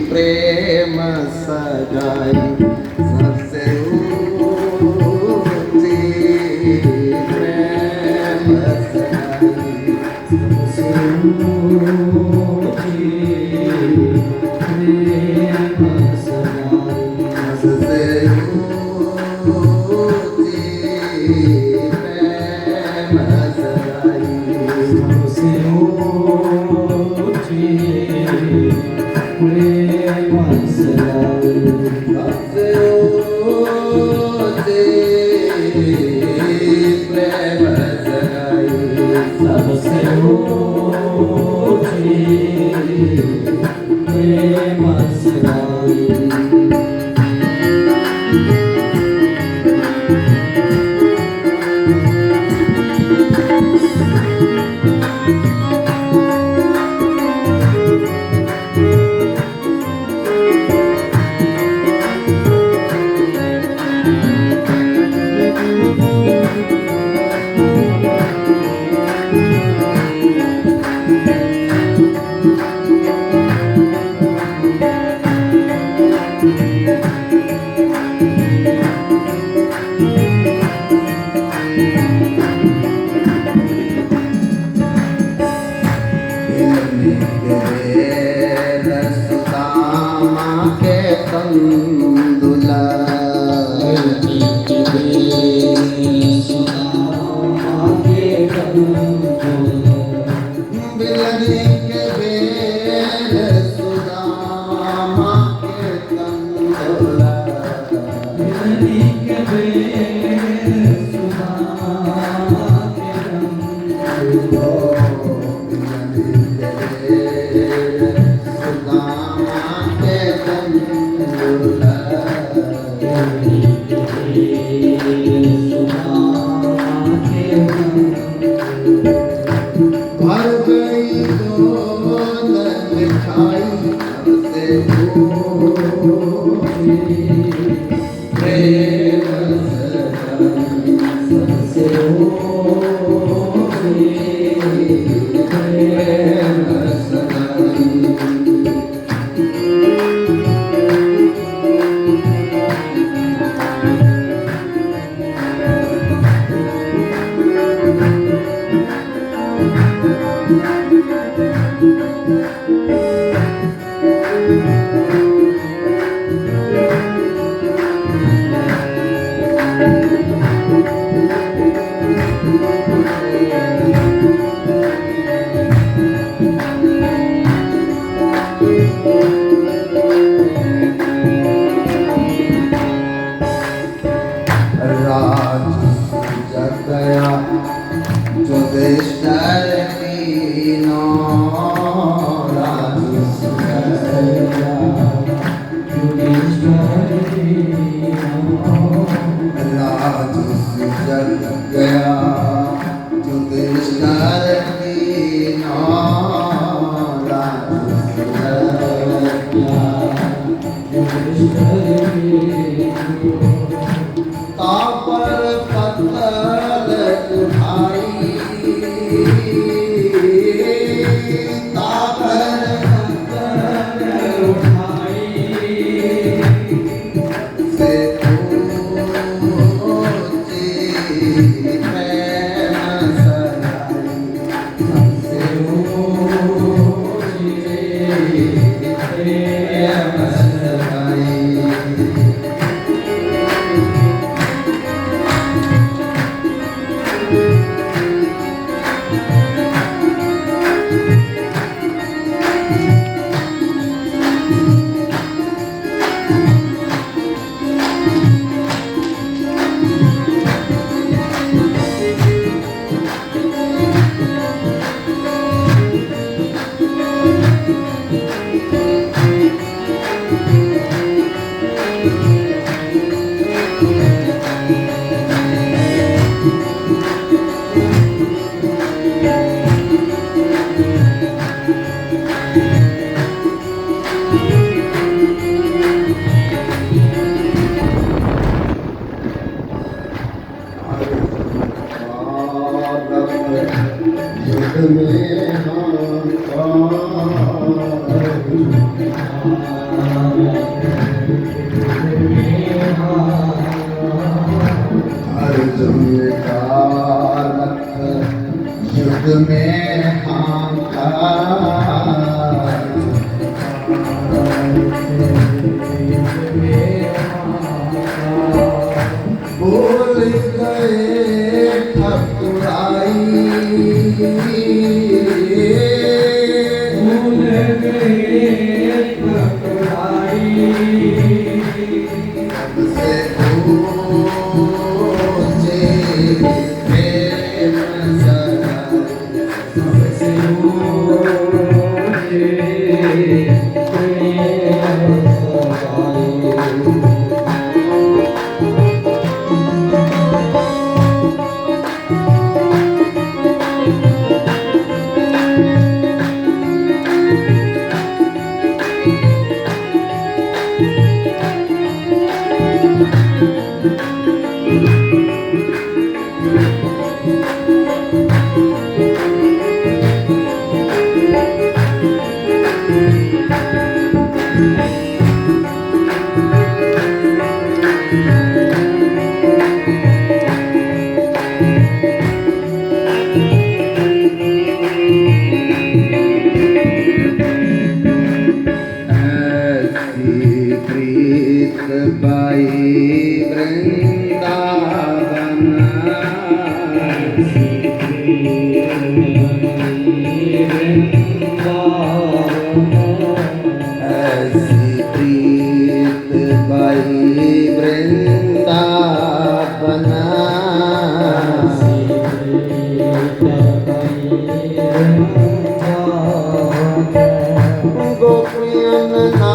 प्रेम सगाई सबसे ऊंची प्रेम सगाई सबसे ऊंची प्रेम सगाई सबसे ऊंची प्रेम सगाई सबसे ऊंची प्रेम सगाई सबसे ऊंची प्रेम सगाई सबसे ऊंची प्रेम सगाई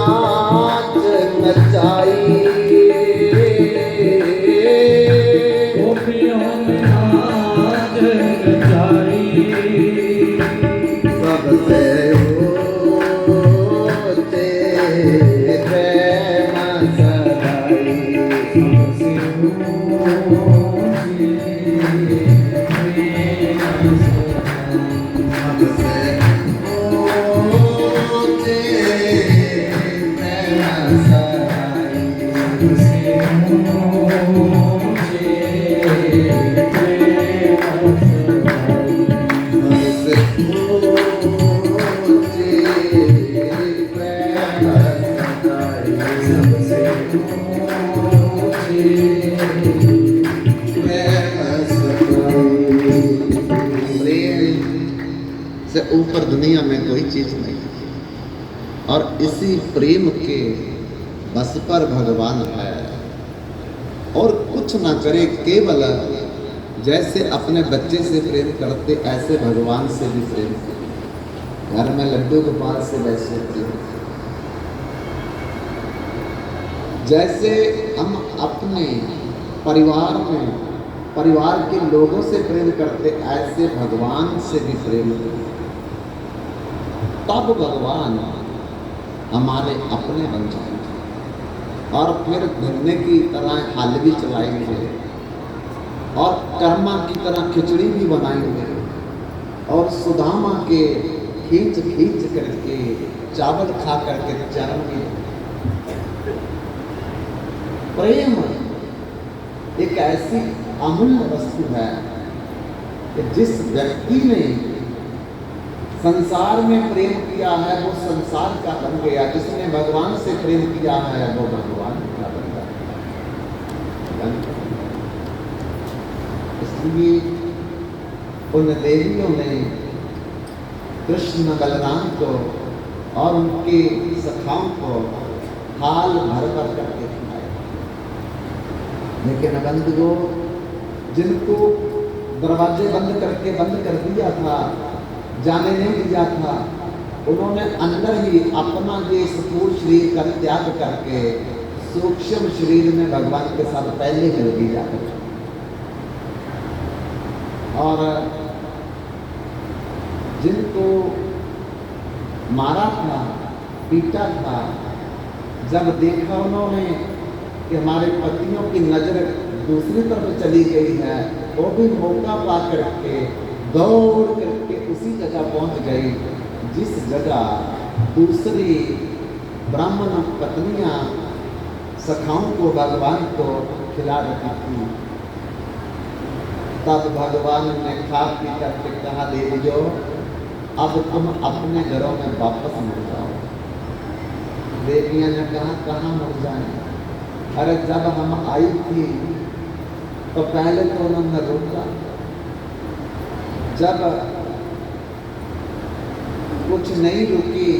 नाच नचाई, गोपियों ने नाच नचाई, सबसे ऊंचे प्रेम सगाई, सबसे ऊंची प्रेम सगाई, सबसे ऊंचे प्रेम सगाई, सबसे ऊंची प्रेम सगाई, सबसे ऊंचे प्रेम सगाई, सबसे ऊंची प्रेम सगाई। प्रेम से ऊपर दुनिया में कोई चीज नहीं है और इसी प्रेम के बस पर भगवान है और कुछ ना करे, केवल जैसे अपने बच्चे से प्रेम करते ऐसे भगवान से भी प्रेम करते, घर में लड्डू गोपाल से वैसे प्रेम करते। जैसे हम अपने परिवार में परिवार के लोगों से प्रेम करते ऐसे भगवान से भी प्रेम करते, तब भगवान हमारे अपने बन जाएंगे और फिर घूमने की तरह हल भी चलाएंगे और कर्मा की तरह खिचड़ी भी बनाएंगे और सुदामा के खींच खींच करके चावल खा करके जाएंगे। प्रेम एक ऐसी अमूल्य वस्तु है कि जिस व्यक्ति ने संसार में प्रेम किया है वो संसार का बन गया, जिसने भगवान से प्रेम किया है वो भगवान का बन गया। इसलिए उन देवियों ने कृष्ण बलराम को और उनके सखाओं को हाल भर भर करके खिलाया, लेकिन बंधुओ जिनको दरवाजे बंद करके बंद कर दिया था, जाने नहीं दिया था, उन्होंने अंदर ही अपना ये स्थूल शरीर का त्याग करके सूक्ष्म शरीर में भगवान के साथ पहले मिल दिया और जिनको मारा था, पीटा था, जब देखा उन्होंने कि हमारे पतियों की नजर दूसरी तरफ चली गई है, वो भी मौका पा करके दौड़ करके उसी जगह पहुंच गई जिस जगह दूसरी ब्राह्मण पत्नियां सखाओं को भगवान को खिला रही थी। तब भगवान ने खा पी करके कहा, देवियों अब तुम अपने घरों में वापस मुड़ जाओ। देवियां ने कहा, कहाँ मुड़ जाए? अरे जब हम आई थी तो पहले तो उन्होंने रोका, जब कुछ नहीं रुकी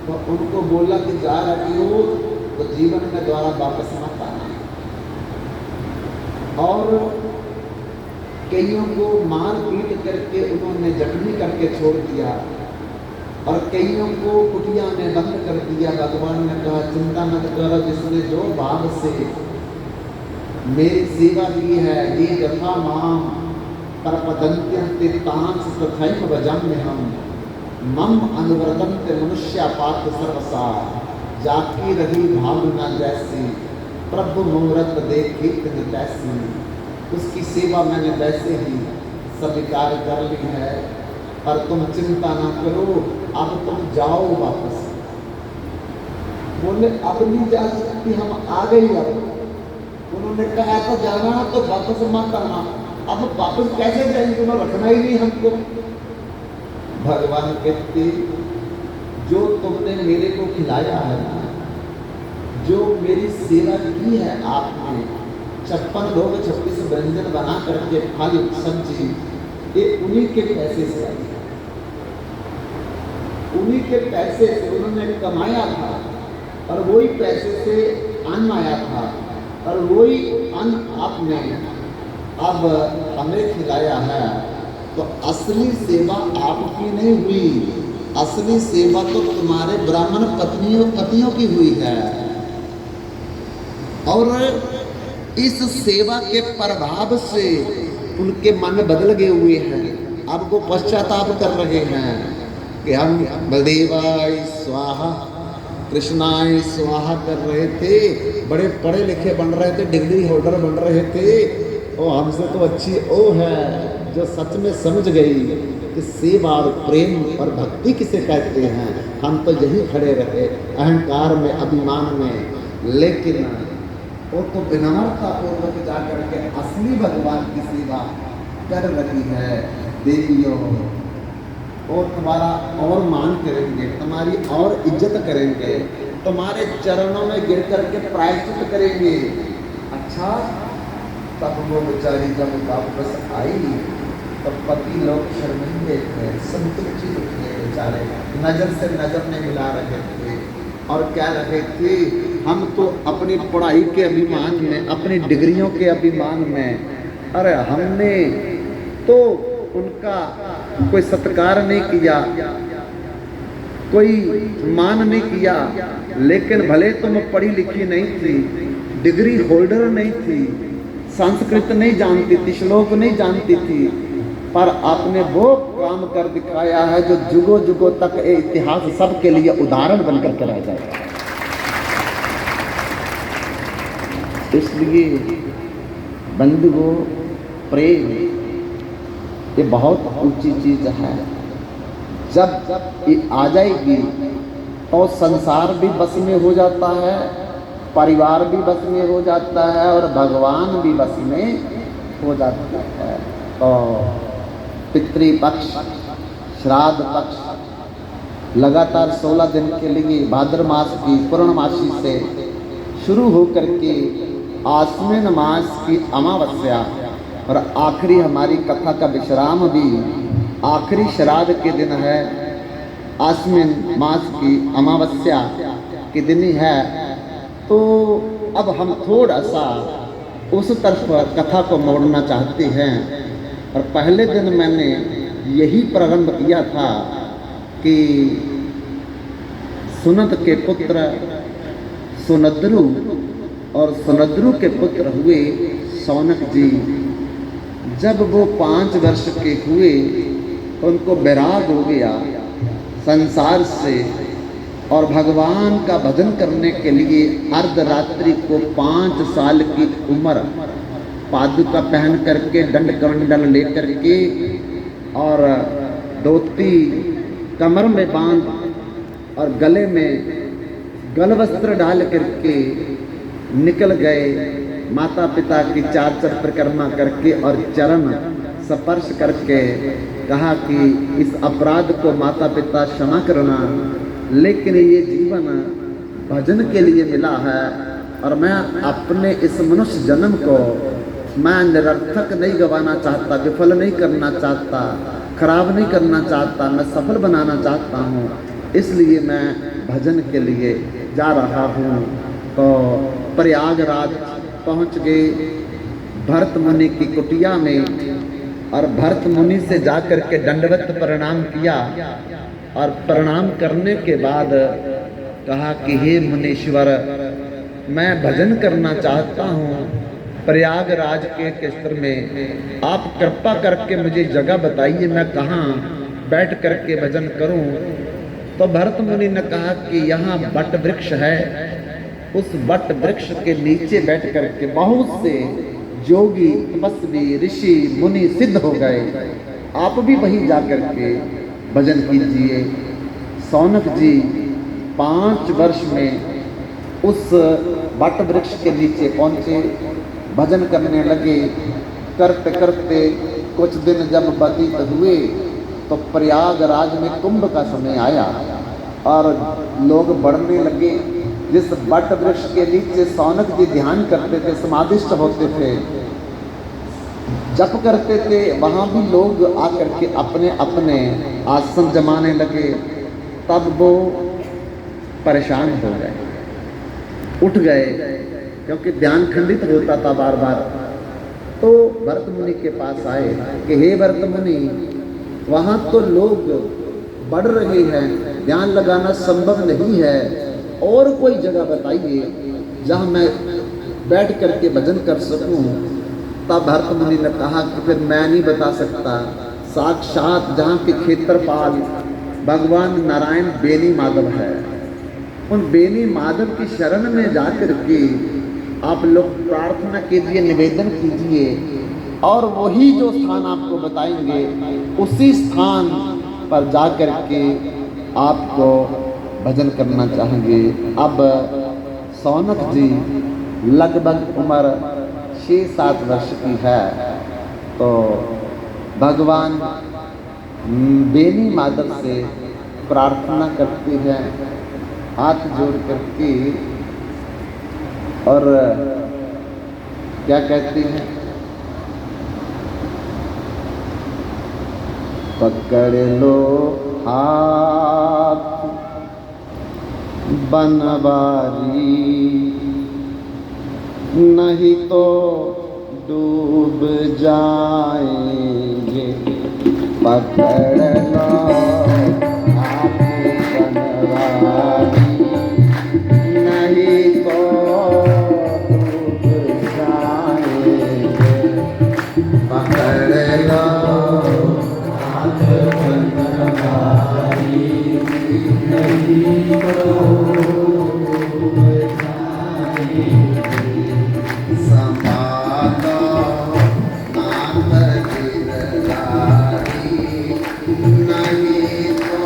तो उनको बोला कि जा रही हो तो जीवन में द्वारा वापस मत आना। और कईयों को मार पीट करके उन्होंने जख्मी करके छोड़ दिया और कईयों को कुटिया में बंद कर दिया। भगवान ने कहा, चिंता मत करो, जिसने जो भाव से मेरी सेवा की है, ये जथा माम परपदन्त्यन्ते तांस तथैव भजाम्यहम् मम अनुवर्तन्ते मनुष्या पार्थ सर्वसा, जाकी रही भावना जैसी प्रभु मुहूर्त देखे तैसी। उसकी सेवा मैंने वैसे ही स्वीकार कर ली है, पर तुम चिंता ना करो, अब तुम जाओ वापस। बोले अब नहीं जा सकती, हम आ गई। अब उन्होंने कहा था जाना तो वापस मत आना, अब वापस कैसे जाएंगे, तुम्हें रखना ही नहीं हमको। भगवान कहते, जो तुमने मेरे को खिलाया है ना, जो मेरी सेवा की है आपने, 56 लोग 26 व्यंजन बना करके फल सब्जी, ये उन्हीं के पैसे से आई, उन्हीं के पैसे से उन्होंने कमाया था और वही पैसे से अन्न आया था और वही अन्न आपने अब हमें खिलाया है। तो असली सेवा आपकी नहीं हुई, असली सेवा तो तुम्हारे ब्राह्मण पतियों की हुई है, और इस सेवा के प्रभाव से उनके मन बदल गए हुए हैं। अब वो पश्चाताप कर रहे हैं कि हम बलदेवाय स्वाहा कृष्णाय स्वाहा कर रहे थे, बड़े पढ़े लिखे बन रहे थे, डिग्री होल्डर बन रहे थे, और हमसे तो अच्छी वो है जो सच में समझ गई कि सेवा और प्रेम और भक्ति किसे कहते हैं। हम तो यही खड़े रहे अहंकार में, अभिमान में, लेकिन वो तो विनम्रता पूर्वक जाकर के असली भगवान की सेवा कर रही है। देवियों, और तुम्हारा और मान करेंगे, तुम्हारी और इज्जत करेंगे, तुम्हारे चरणों में गिर करके प्रायश्चित करेंगे। अच्छा, तब वो बेचारी जब वापस आई तो पति लोग शर्मिंदे थे, संतुष्ट थे बेचारे, नजर से नजर नहीं मिला रहे थे और कह रहे थे हम तो अपनी पढ़ाई के अभिमान में, अपनी डिग्रियों के अभिमान में, अरे हमने तो उनका कोई सत्कार नहीं किया, कोई मान नहीं किया, लेकिन भले तुम पढ़ी लिखी नहीं थी, डिग्री होल्डर नहीं थी, संस्कृत नहीं जानती थी, श्लोक नहीं जानती थी, पर आपने वो काम कर दिखाया है जो जुगों जुगों तक इतिहास सबके लिए उदाहरण बनकर के रह जाएगा। इसलिए बंधुओं, प्रेम ये बहुत ऊंची चीज है। जब ये आ जाएगी तो संसार भी बस में हो जाता है, परिवार भी बस में हो जाता है, और भगवान भी बस में हो जाता है। तो पितृपक्ष, श्राद्ध पक्ष लगातार 16 दिन के लिए भाद्र मास की पूर्णमासी से शुरू होकर के आश्विन मास की अमावस्या और आखिरी हमारी कथा का विश्राम भी आखिरी श्राद्ध के दिन है, आश्विन मास की अमावस्या के दिन ही है। तो अब हम थोड़ा सा उस तरफ कथा को मोड़ना चाहते हैं। और पहले दिन मैंने यही प्रारंभ किया था कि सुनद के पुत्र सुनद्रु और सुनद्रु के पुत्र हुए शौनक जी। जब वो 5 वर्ष के हुए तो उनको वैराग हो गया संसार से, और भगवान का भजन करने के लिए अर्धरात्रि को 5 साल की उम्र पादुका पहन करके, दंड कमंडल लेकर के और धोती कमर में बांध और गले में गल वस्त्र डाल करके निकल गए, माता पिता की 4 परिक्रमा करके और चरण स्पर्श करके कहा कि इस अपराध को माता पिता क्षमा करना, लेकिन ये जीवन भजन के लिए मिला है और मैं अपने इस मनुष्य जन्म को मैं निरर्थक नहीं गंवाना चाहता, विफल नहीं करना चाहता, खराब नहीं करना चाहता, मैं सफल बनाना चाहता हूँ, इसलिए मैं भजन के लिए जा रहा हूँ। तो प्रयागराज पहुँच गए भरत मुनि की कुटिया में, और भरत मुनि से जाकर के दंडवत प्रणाम किया, और प्रणाम करने के बाद कहा कि हे मुनीश्वर, मैं भजन करना चाहता हूँ प्रयागराज के क्षेत्र में, आप कृपा करके मुझे जगह बताइए मैं कहाँ बैठ करके भजन करूँ। तो भरत मुनि ने कहा कि यहाँ वट वृक्ष है, उस वट वृक्ष के नीचे बैठ करके बहुत से योगी तपस्वी ऋषि मुनि सिद्ध हो गए, आप भी वहीं जाकर के भजन कीजिए। शौनक जी 5 वर्ष में उस वट वृक्ष के नीचे पहुँचे, भजन करने लगे। करते करते कुछ दिन जब व्यतीत हुए तो प्रयागराज में कुंभ का समय आया और लोग बढ़ने लगे। जिस वट वृक्ष के नीचे शौनक जी ध्यान करते थे, समाधिष्ट होते थे, जप करते थे, वहाँ भी लोग आकर के अपने अपने आसन जमाने लगे। तब वो परेशान हो गए, उठ गए, क्योंकि ध्यान खंडित होता था बार बार। तो भरत मुनि के पास आए कि हे भरत मुनि, वहाँ तो लोग पढ़ रहे हैं, ध्यान लगाना संभव नहीं है, और कोई जगह बताइए जहाँ मैं बैठ करके भजन कर सकूं। तब भरत मुनि ने कहा कि फिर मैं नहीं बता सकता, साक्षात जहाँ के क्षेत्रपाल भगवान नारायण बेनी माधव है, उन बेनी माधव की शरण में जाकर के आप लोग प्रार्थना कीजिए, निवेदन कीजिए, और वही जो स्थान आपको बताएंगे उसी स्थान पर जाकर के आपको भजन करना चाहेंगे। अब सौनक जी लगभग उम्र 6-7 वर्ष की है, तो भगवान बेनी माधव से प्रार्थना करते हैं हाथ जोड़ करके, और क्या कहते हैं, पकड़ लो हाथ बनवारी, नहीं तो डूब जाएंगे। पकड़ लो हाथ बनवारी, नहीं तो डूब जाएंगे। पकड़ लो हाथ बनवारी, नहीं तो डूब जाएंगे। संभालो नाम गिरधारी, नहीं तो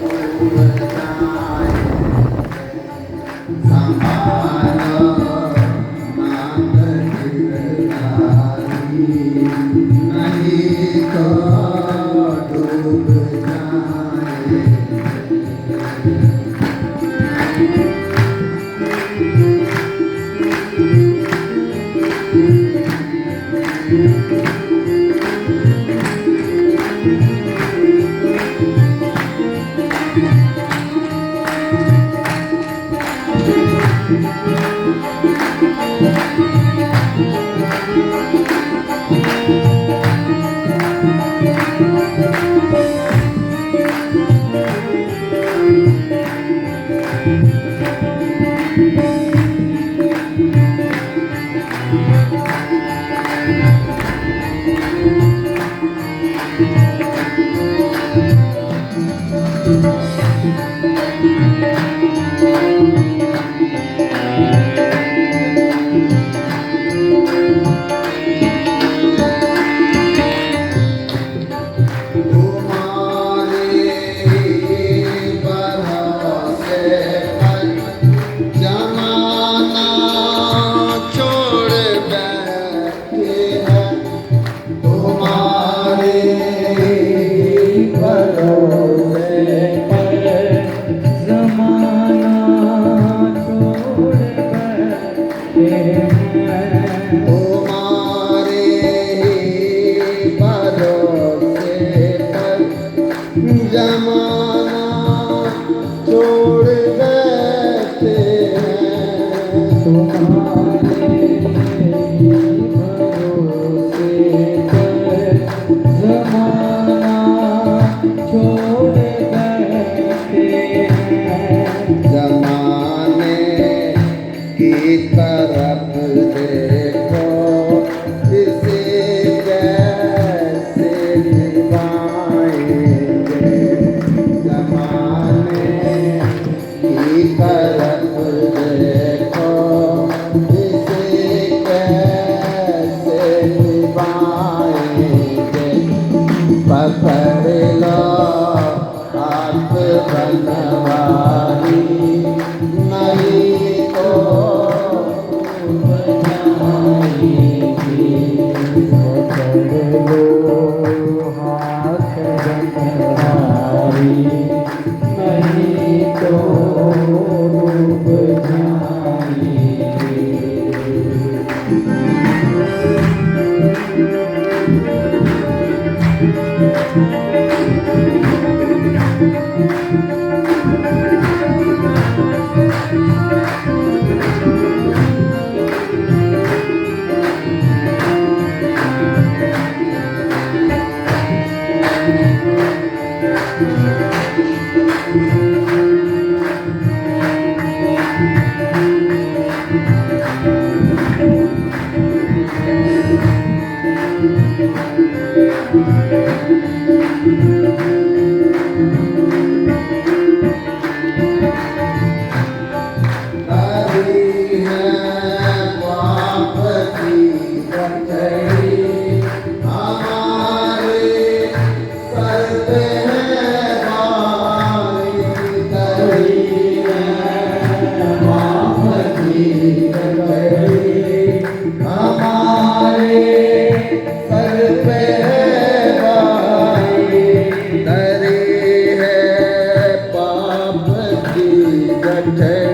डूब जाएंगे। संभालो नाम गिरधारी, नहीं तो डूब जाएंगे।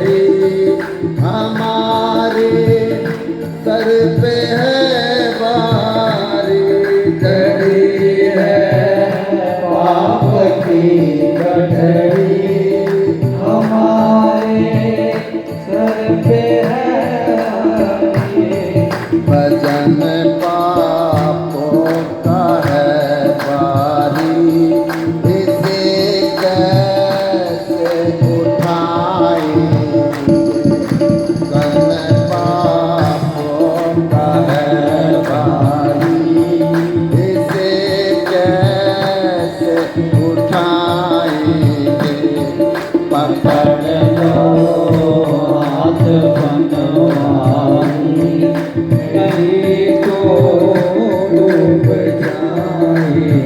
घड़ी हमारे सर पे है बारी, घड़ी है पाप की गठरी हमारे सर पे है भारी। भजन पापों का है बारी, इसे कैसे उठाएंगे। भजन पापों का है बारी, इसे कैसे उठाएंगे। पकड़ हाथ बनवाई नहीं तो डूब जाएंगे।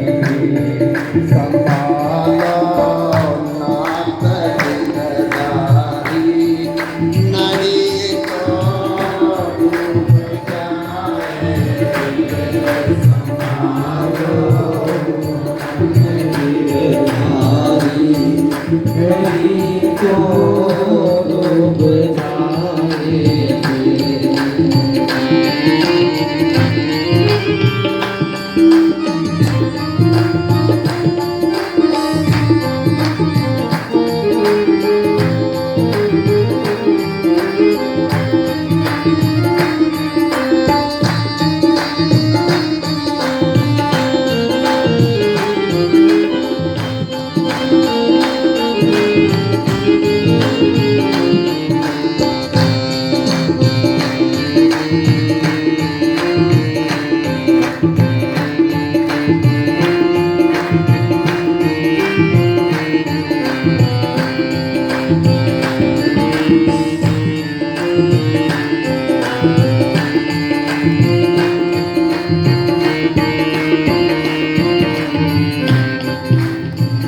संभालो नाथ दिलदारी, नहीं तो डूब जाएंगे। संभालो गिरधारी नहीं तो डूब जाएंगे।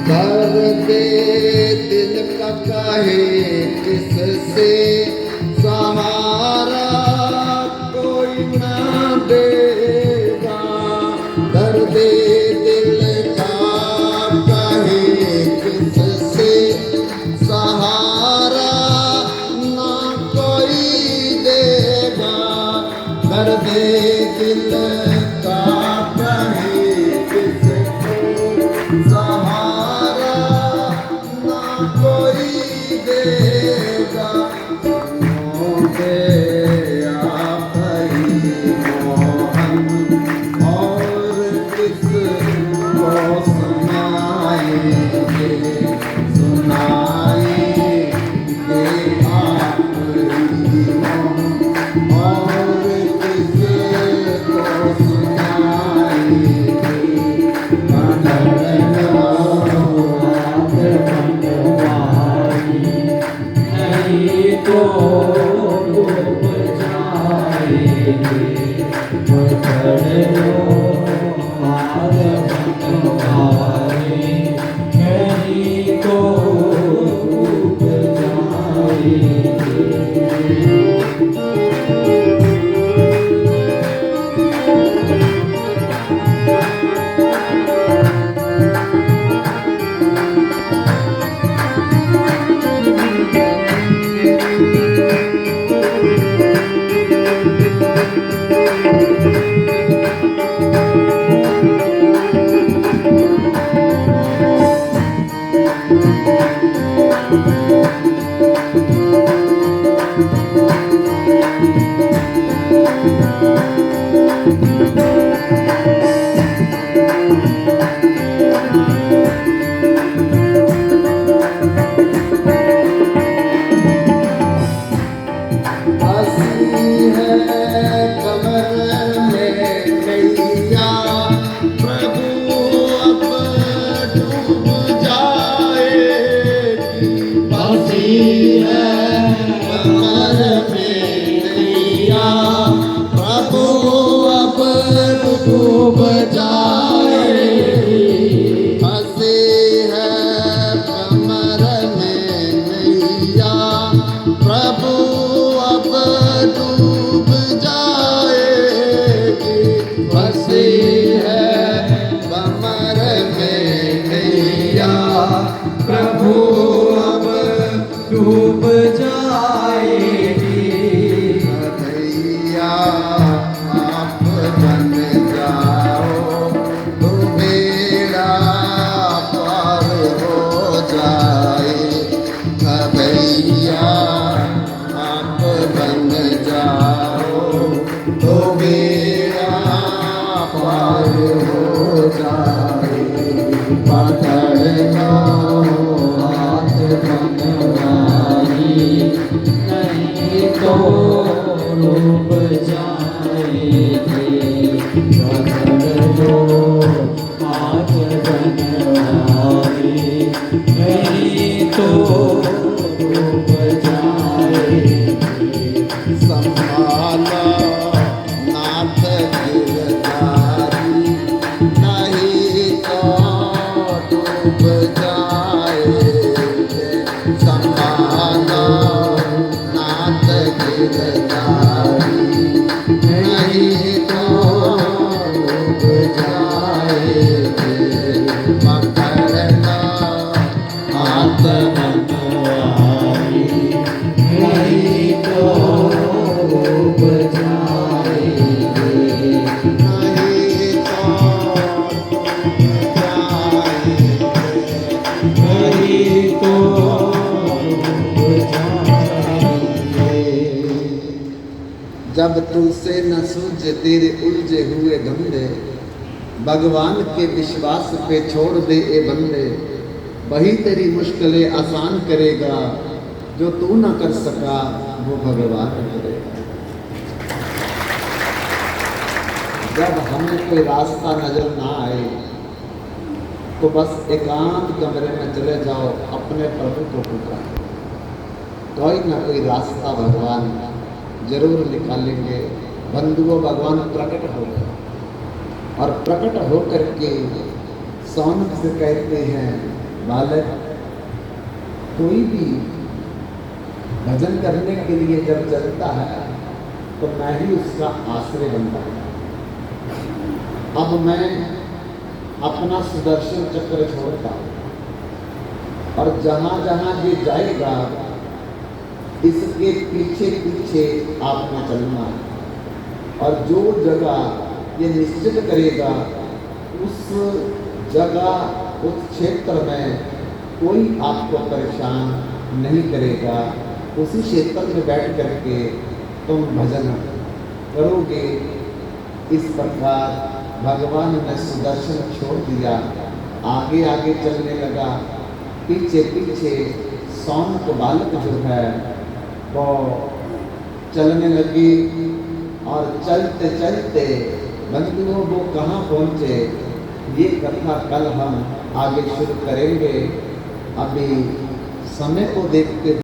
दर्द दिल का काहे किससे सहारा कोई ना देगा। दर्द दिल का काहे किससे सहारा ना कोई देगा। दर्द दिल का काहे किससे सहारा ना कोई देगा। मोहे आप ही मोहन और किसको सुनाएंगे। सुनाएंगे आप ही मोहन और किसको सुनाएंगे। नहीं तो डूब जाएंगे। पकड़ लो हाथ बनवाए नहीं तो डूब जाएंगे। हंसी है कमर जब तुझसे न सूझे तेरे उलझे हुए धंधे, भगवान के विश्वास पे छोड़ दे ए बंदे, वही तेरी मुश्किलें आसान करेगा, जो तू न कर सका वो भगवान करेगा। जब हमें कोई रास्ता नजर ना आए तो बस एकांत कमरे में चले जाओ, अपने प्रभु को पुकारो, कोई ना कोई रास्ता भगवान जरूर निकालेंगे। बंधुओं, भगवान प्रकट हो गए और प्रकट होकर के सौनक से कहते हैं, बालक, कोई भी भजन करने के लिए जब चलता है तो मैं ही उसका आश्रय बनता हूँ। अब मैं अपना सुदर्शन चक्र छोड़ता हूँ और जहाँ जहाँ ये जाएगा इसके पीछे पीछे आपको चलना है, और जो जगह ये निश्चित करेगा उस जगह उस क्षेत्र में कोई आपको परेशान नहीं करेगा। उसी क्षेत्र में बैठ करके तुम भजन करोगे। इस प्रकार भगवान ने सुदर्शन छोड़ दिया, आगे आगे चलने लगा, पीछे पीछे सौनक बालक जो है वो चलने लगी। और चलते चलते बंधुओं वो कहाँ पहुँचे, ये कथा कल हम आगे शुरू करेंगे। अभी समय को देखते